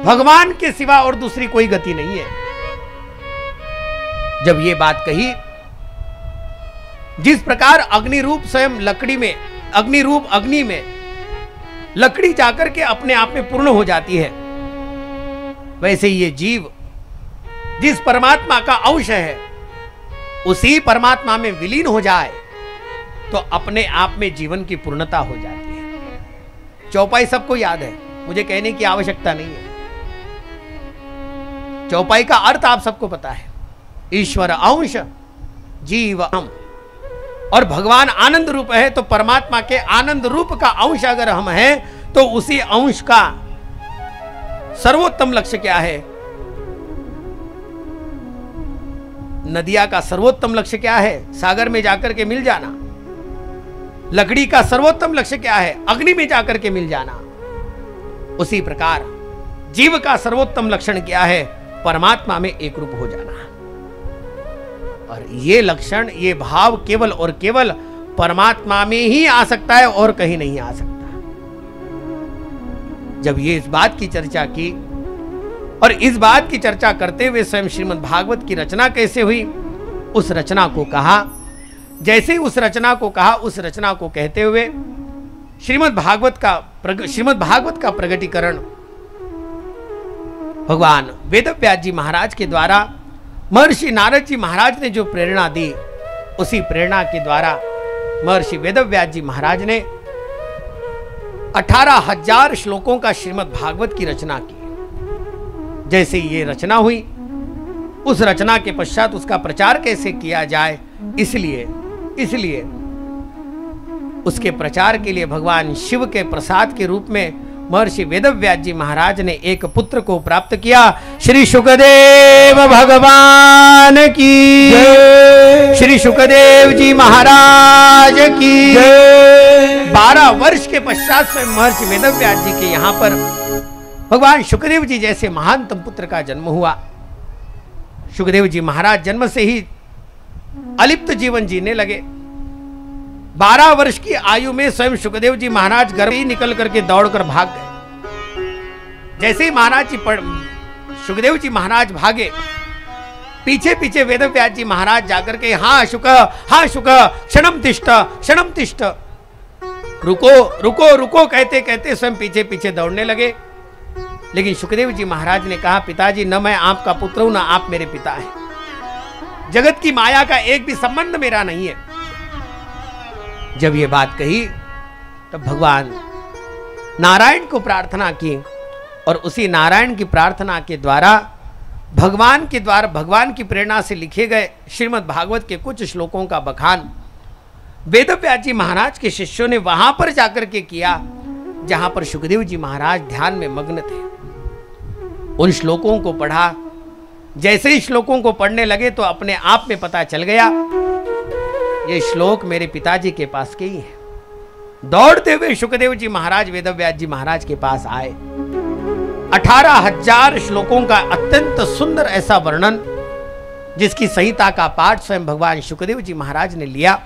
भगवान के सिवा और दूसरी कोई गति नहीं है। जब ये बात कही, जिस प्रकार अग्नि रूप स्वयं लकड़ी में, अग्नि रूप अग्नि में लकड़ी जाकर के अपने आप में पूर्ण हो जाती है, वैसे ये जीव जिस परमात्मा का अंश है उसी परमात्मा में विलीन हो जाए तो अपने आप में जीवन की पूर्णता हो जाती है। चौपाई सबको याद है, मुझे कहने की आवश्यकता नहीं है। चौपाई का अर्थ आप सबको पता है, ईश्वर अंश जीव हम, और भगवान आनंद रूप है, तो परमात्मा के आनंद रूप का अंश अगर हम हैं तो उसी अंश का सर्वोत्तम लक्ष्य क्या है? नदिया का सर्वोत्तम लक्ष्य क्या है? सागर में जाकर के मिल जाना। लकड़ी का सर्वोत्तम लक्ष्य क्या है? अग्नि में जाकर के मिल जाना। उसी प्रकार जीव का सर्वोत्तम लक्षण क्या है? परमात्मा में एक रूप हो जाना। और ये लक्षण, ये भाव केवल और केवल परमात्मा में ही आ सकता है और कहीं नहीं आ सकता। जब ये इस बात की चर्चा की, और इस बात की चर्चा करते हुए स्वयं श्रीमद् भागवत की रचना कैसे हुई, उस रचना को कहा। जैसे उस रचना को कहा, उस रचना को कहते हुए श्रीमद् भागवत का प्रगटीकरण भगवान वेदव्यास जी महाराज के द्वारा महर्षि नारद जी महाराज ने जो प्रेरणा दी, उसी प्रेरणा के द्वारा महर्षि वेदव्यास जी महाराज ने 18,000 श्लोकों का श्रीमद् भागवत की रचना की। जैसे ये रचना हुई, उस रचना के पश्चात उसका प्रचार कैसे किया जाए, इसलिए उसके प्रचार के लिए भगवान शिव के प्रसाद के रूप में महर्षि वेदव्यास जी महाराज ने एक पुत्र को प्राप्त किया। श्री शुकदेव भगवान की जय, श्री शुकदेव जी महाराज की जय। 12 वर्ष के पश्चात स्वयं महर्षि वेदव्यास जी के यहाँ पर भगवान शुकदेव जी जैसे महानतम पुत्र का जन्म हुआ। शुकदेव जी महाराज जन्म से ही अलिप्त जीवन जीने लगे। 12 वर्ष की आयु में स्वयं शुकदेव जी महाराज घर ही निकल करके दौड़कर भाग गए। जैसे ही शुकदेव जी महाराज भागे, पीछे पीछे वेदव्यास जी महाराज जाकर के हाँ शुक क्षणम तिष्ठ, रुको कहते कहते स्वयं पीछे पीछे दौड़ने लगे। लेकिन शुकदेव जी महाराज ने कहा, पिताजी न मैं आपका पुत्र हूं, न आप मेरे पिता हैं। जगत की माया का एक भी संबंध मेरा नहीं है। जब ये बात कही तब भगवान नारायण को प्रार्थना की, और उसी नारायण की प्रार्थना के द्वारा भगवान की प्रेरणा से लिखे गए श्रीमद् भागवत के कुछ श्लोकों का बखान वेदव्यास जी महाराज के शिष्यों ने वहां पर जाकर के किया जहां पर शुकदेव जी महाराज ध्यान में मग्न थे। उन श्लोकों को पढ़ा। जैसे ही श्लोकों को पढ़ने लगे तो अपने आप में पता चल गया ये श्लोक मेरे पिताजी के पास के ही है। दौड़ते हुए शुकदेव जी महाराज वेदव्यास जी महाराज के पास आए। 18,000 श्लोकों का अत्यंत सुंदर ऐसा वर्णन, जिसकी संहिता का पाठ स्वयं भगवान शुकदेव जी महाराज ने लिया